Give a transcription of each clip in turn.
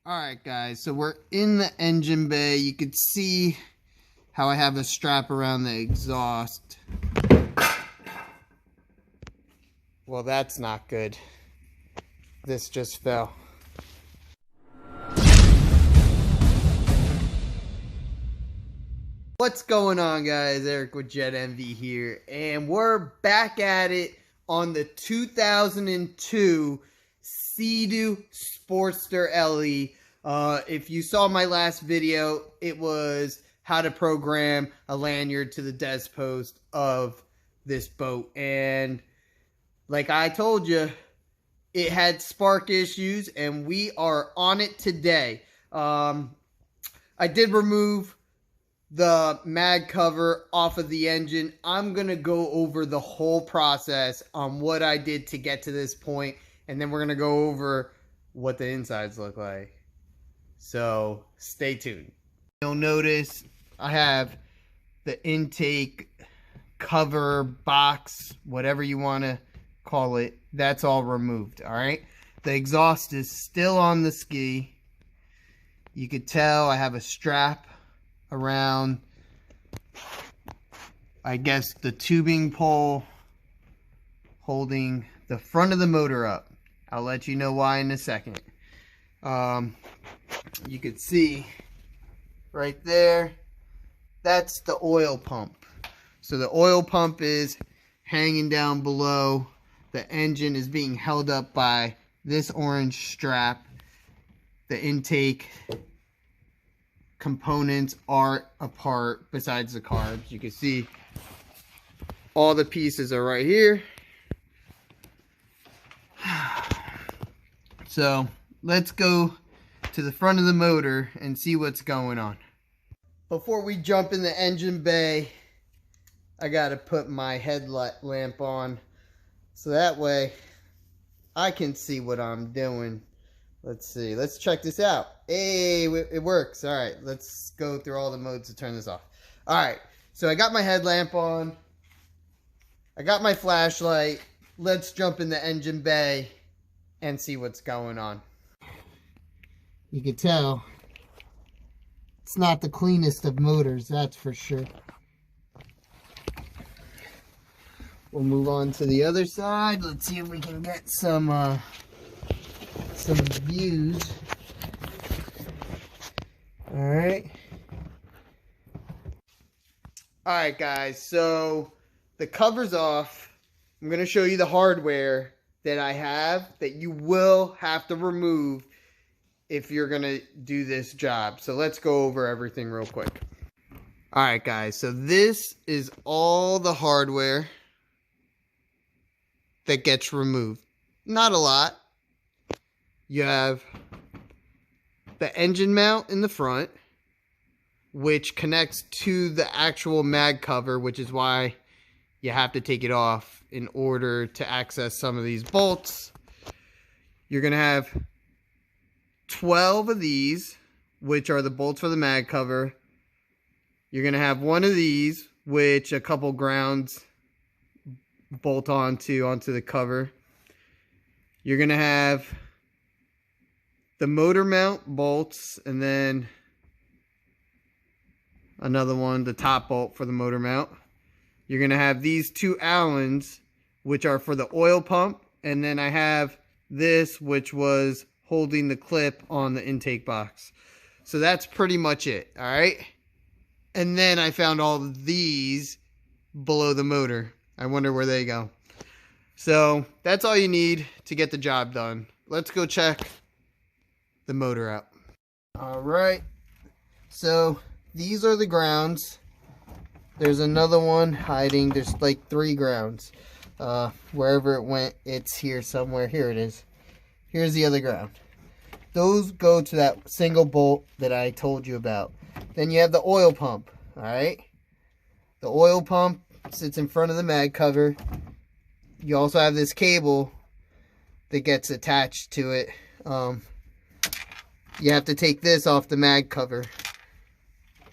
Alright guys, so we're in the engine bay. You can see how I have a strap around the exhaust. Well, that's not good. This just fell. What's going on, guys? Eric with JetEnvy here, and we're back at it on the 2002 SEADOO SPORTSTER LE. If you saw my last video, it was how to program a lanyard to the desk post of this boat. And like I told you, it had spark issues, and we are on it today. I did remove the mag cover off of the engine. I'm going to go over the whole process on what I did to get to this point, and then we're going to go over what the insides look like. So stay tuned. You'll notice I have the intake cover, box, whatever you want to call it. That's all removed, all right? The exhaust is still on the ski. You could tell I have a strap around, I guess, the tubing pole holding the front of the motor up. I'll let you know why in a second. You can see right there, that's the oil pump. So the oil pump is hanging down below. The engine is being held up by this orange strap. The intake components are apart besides the carbs. You can see all the pieces are right here. So let's go to the front of the motor and see what's going on. Before we jump in the engine bay, I gotta put my headlight lamp on so that way I can see what I'm doing. Let's see, let's check this out. Hey, it works. All right, let's go through all the modes to turn this off. All right, so I got my headlamp on. I got my flashlight. Let's jump in the engine bay and see what's going on. You can tell it's not the cleanest of motors, that's for sure. We'll move on to the other side. Let's see if we can get some views. Alright, guys, so the cover's off. I'm going to show you the hardware that I have that you will have to remove if you're going to do this job. So let's go over everything real quick. Alright, guys, so this is all the hardware that gets removed. Not a lot. You have the engine mount in the front, which connects to the actual mag cover, which is why you have to take it off in order to access some of these bolts. You're going to have 12 of these, which are the bolts for the mag cover. You're going to have one of these, which a couple grounds bolt onto the cover. You're going to have the motor mount bolts, and then another one, the top bolt for the motor mount. You're going to have these two Allens, which are for the oil pump, and then I have this, which was holding the clip on the intake box. So that's pretty much it, all right? And then I found all of these below the motor. I wonder where they go. So that's all you need to get the job done. Let's go check the motor out. All right, so these are the grounds. There's another one hiding. There's like 3 grounds. Wherever it went, it's here somewhere. Here it is. Here's the other ground. Those go to that single bolt that I told you about. Then you have the oil pump. All right, the oil pump sits in front of the mag cover. You also have this cable that gets attached to it. You have to take this off the mag cover.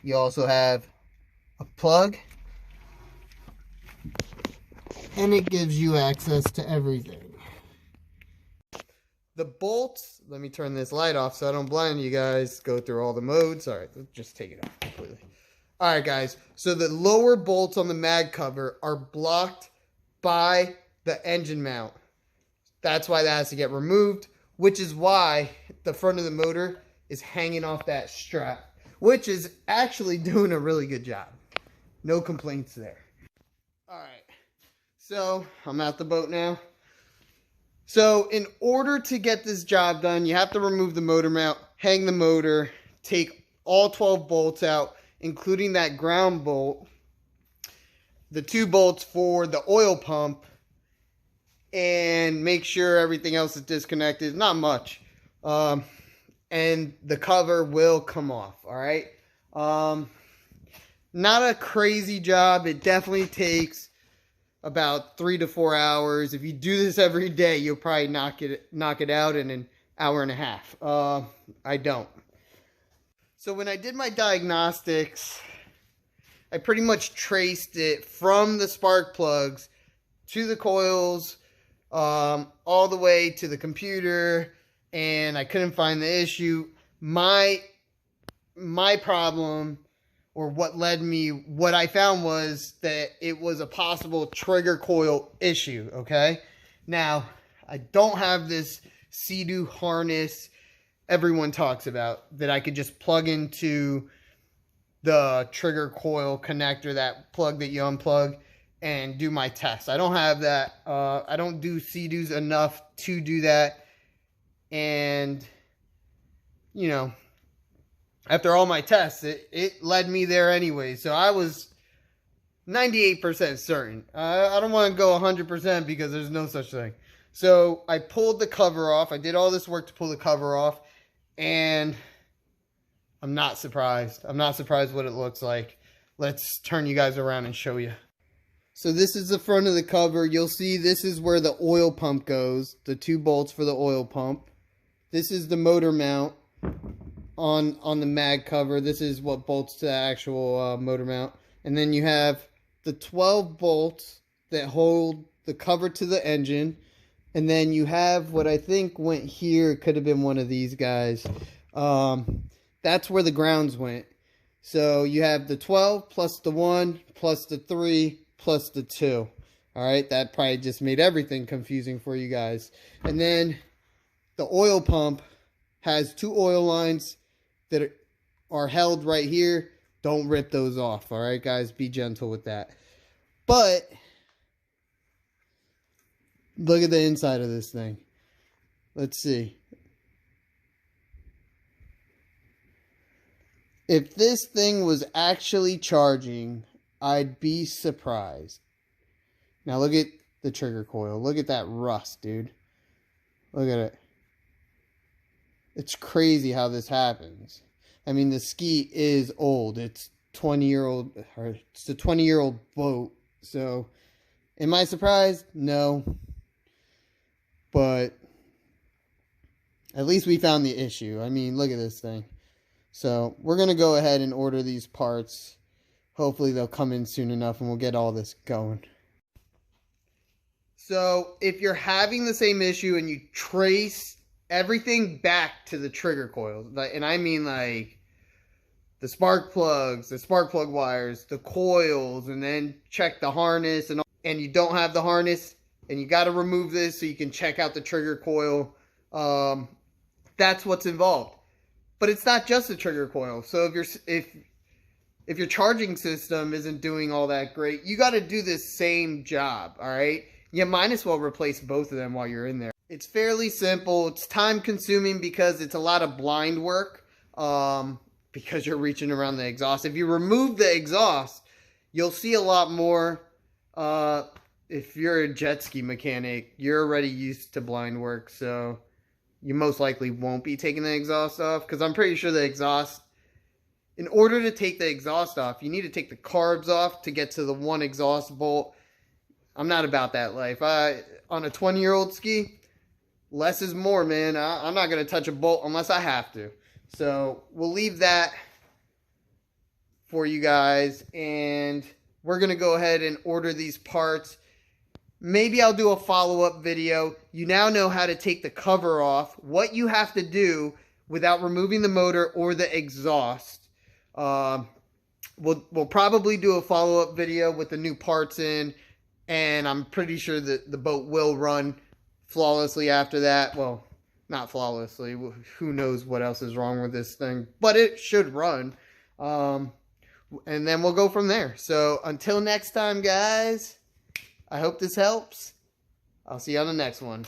You also have a plug, and it gives you access to everything. the bolts, let me turn this light off so I don't blind you guys, go through all the modes. All right, let's just take it off completely. All right, guys, so the lower bolts on the mag cover are blocked by the engine mount. That's why that has to get removed, which is why the front of the motor is hanging off that strap, which is actually doing a really good job. No complaints there. All right, so I'm at the boat now. So in order to get this job done, you have to remove the motor mount, hang the motor, take all 12 bolts out, including that ground bolt, the 2 bolts for the oil pump, and make sure everything else is disconnected. Not much. And the cover will come off, all right? Not a crazy job. It definitely takes about 3 to 4 hours. If you do this every day, you'll probably knock it out in an hour and a half. I don't. So when I did my diagnostics, I pretty much traced it from the spark plugs to the coils, all the way to the computer, and I couldn't find the issue. My problem, or what I found was that it was a possible trigger coil issue, okay? Now, I don't have this SEADOO harness everyone talks about that I could just plug into the trigger coil connector, that plug that you unplug, and do my test. I don't have that. I don't do SEADOOs enough to do that. And, you know, after all my tests, it led me there anyway. So I was 98% certain. I don't want to go 100% because there's no such thing. So I pulled the cover off. I did all this work to pull the cover off. And I'm not surprised. I'm not surprised what it looks like. Let's turn you guys around and show you. So this is the front of the cover. You'll see this is where the oil pump goes. The 2 bolts for the oil pump. This is the motor mount on the mag cover. This is what bolts to the actual motor mount. And then you have the 12 bolts that hold the cover to the engine. And then you have what I think went here. It could have been one of these guys. That's where the grounds went. So you have the 12 plus the 1 plus the 3 plus the 2. All right, that probably just made everything confusing for you guys. And then the oil pump has 2 oil lines that are held right here. Don't rip those off, all right, guys? Be gentle with that. But look at the inside of this thing. Let's see. If this thing was actually charging, I'd be surprised. Now look at the trigger coil. Look at that rust, dude. Look at it. It's crazy how this happens. I mean, the ski is old. It's 20-year-old, or it's a 20-year-old boat. So, am I surprised? No. But at least we found the issue. I mean, look at this thing. So, we're going to go ahead and order these parts. Hopefully, they'll come in soon enough and we'll get all this going. So, if you're having the same issue and you trace everything back to the trigger coils, and I mean like the spark plugs, the spark plug wires, the coils, and then check the harness, and you don't have the harness, and you got to remove this so you can check out the trigger coil. That's what's involved. But it's not just the trigger coil. So if your charging system isn't doing all that great, you got to do this same job, all right? You might as well replace both of them while you're in there. It's fairly simple. It's time consuming because it's a lot of blind work, because you're reaching around the exhaust. If you remove the exhaust, you'll see a lot more. If you're a jet ski mechanic, you're already used to blind work, so you most likely won't be taking the exhaust off, because I'm pretty sure the exhaust, in order to take the exhaust off, you need to take the carbs off to get to the one exhaust bolt. I'm not about that life. On a 20-year-old ski, less is more, man. I'm not going to touch a bolt unless I have to. So we'll leave that for you guys, and we're going to go ahead and order these parts. maybe I'll do a follow-up video. You now know how to take the cover off, what you have to do without removing the motor or the exhaust. We'll probably do a follow-up video with the new parts in, and I'm pretty sure that the boat will run flawlessly after that. Well, not flawlessly. Who knows what else is wrong with this thing, but it should run. And then we'll go from there. So until next time, guys, I hope this helps. I'll see you on the next one.